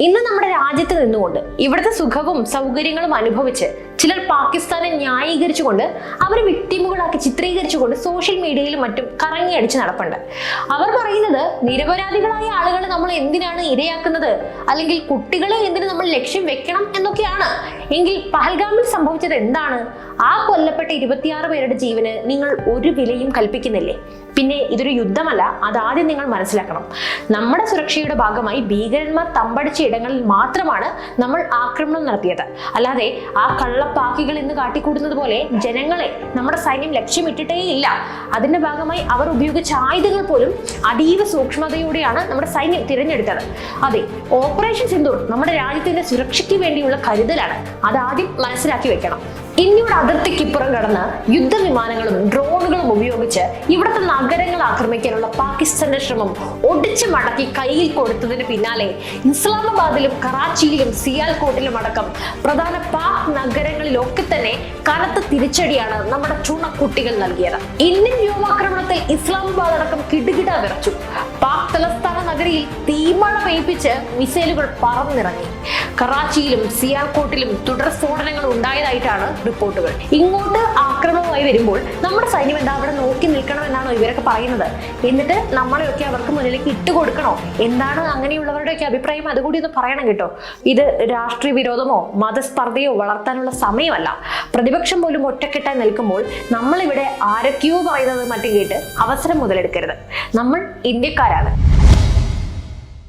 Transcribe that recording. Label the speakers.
Speaker 1: ഇന്ന് നമ്മുടെ രാജ്യത്ത് നിന്നുകൊണ്ട് ഇവിടുത്തെ സുഖവും സൗകര്യങ്ങളും അനുഭവിച്ച് ചിലർ പാകിസ്ഥാനെ ന്യായീകരിച്ചുകൊണ്ട് അവരെ വിക്ടിമുകളാക്കി ചിത്രീകരിച്ചുകൊണ്ട് സോഷ്യൽ മീഡിയയിലും മറ്റും കറങ്ങി അടിച്ച് നടപ്പുണ്ട്. അവർ പറയുന്നത് നിരപരാധികളായ ആളുകളെ നമ്മൾ എന്തിനാണ് ഇരയാക്കുന്നത്, അല്ലെങ്കിൽ കുട്ടികളെ എന്തിനു നമ്മൾ ലക്ഷ്യം വെക്കണം എന്നൊക്കെയാണ്. എങ്കിൽ പഹൽഗാമിൽ സംഭവിച്ചത് എന്താണ്? ആ കൊല്ലപ്പെട്ട 26 പേരുടെ ജീവന് നിങ്ങൾ ഒരു വിലയും കൽപ്പിക്കുന്നില്ലേ? പിന്നെ ഇതൊരു യുദ്ധമല്ല, അതാദ്യം നിങ്ങൾ മനസ്സിലാക്കണം. നമ്മുടെ സുരക്ഷയുടെ ഭാഗമായി ഭീകരന്മാർ തമ്പടിച്ച ഇടങ്ങളിൽ മാത്രമാണ് നമ്മൾ ആക്രമണം നടത്തിയത്. അല്ലാതെ ആ കള്ളപ്പാക്കികൾ എന്ന് കാട്ടിക്കൂട്ടുന്നത് പോലെ ജനങ്ങളെ നമ്മുടെ സൈന്യം ലക്ഷ്യമിട്ടിട്ടേ ഇല്ല. അതിന്റെ ഭാഗമായി അവർ ഉപയോഗിച്ച ആയുധങ്ങൾ പോലും അതീവ സൂക്ഷ്മതയോടെയാണ് നമ്മുടെ സൈന്യം തിരഞ്ഞെടുത്തത്. അതെ, ഓപ്പറേഷൻ സിന്ദൂർ നമ്മുടെ രാജ്യത്തിന്റെ സുരക്ഷയ്ക്ക് വേണ്ടിയുള്ള കരുതലാണ്. അതാദ്യം മനസ്സിലാക്കി വെക്കണം. ഇന്ത്യയുടെ അതിർത്തിക്കിപ്പുറം കടന്ന് യുദ്ധവിമാനങ്ങളും ഡ്രോണുകളും ഉപയോഗിച്ച് ഇവിടുത്തെ നഗരങ്ങൾ ആക്രമിക്കാനുള്ള പാകിസ്ഥാന്റെ ശ്രമം ഒടിച്ചു മടക്കി കയ്യിൽ കൊടുത്തതിന് പിന്നാലെ ഇസ്ലാമാബാദിലും കറാച്ചിയിലും സിയാൽകോട്ടിലും അടക്കം പ്രധാന പാക് നഗരങ്ങളിലൊക്കെ തന്നെ കനത്ത തിരിച്ചടിയാണ് നമ്മുടെ ചുണക്കുട്ടികൾ നൽകിയത്. ഇന്ത്യൻ വ്യോമാക്രമണത്തിൽ ഇസ്ലാമാബാദ് അടക്കം കിടുകിട വിറച്ചു. പാക് തലസ്ഥാന നഗരിയിൽ തീമഴ പെയ്പ്പിച്ച് മിസൈലുകൾ പറന്നിറങ്ങി. കറാച്ചിയിലും സിയാൽകോട്ടിലും തുടർ സ്ഫോടനങ്ങൾ ഉണ്ടായതായിട്ടാണ് റിപ്പോർട്ടുകൾ. ഇങ്ങോട്ട് ആക്രമണമായി വരുമ്പോൾ നമ്മുടെ സൈന്യം എന്താ അവിടെ നോക്കി നിൽക്കണമെന്നാണോ ഇവരൊക്കെ പറയുന്നത്? എന്നിട്ട് നമ്മളെയൊക്കെ അവർക്ക് മുന്നിലേക്ക് ഇട്ടുകൊടുക്കണോ? എന്താണ് അങ്ങനെയുള്ളവരുടെയൊക്കെ അഭിപ്രായം? അതുകൂടി ഒന്ന് പറയണം കേട്ടോ. ഇത് രാഷ്ട്രീയ വിരോധമോ മതസ്പർദ്ധയോ വളർത്താനുള്ള സമയമല്ല. പ്രതിപക്ഷം പോലും ഒറ്റക്കെട്ടായി നിൽക്കുമ്പോൾ നമ്മളിവിടെ ആരൊക്കെയോ പറയുന്നത് മറ്റും കേട്ട് അവസരം മുതലെടുക്കരുത്. നമ്മൾ ഇന്ത്യക്കാരാണ്.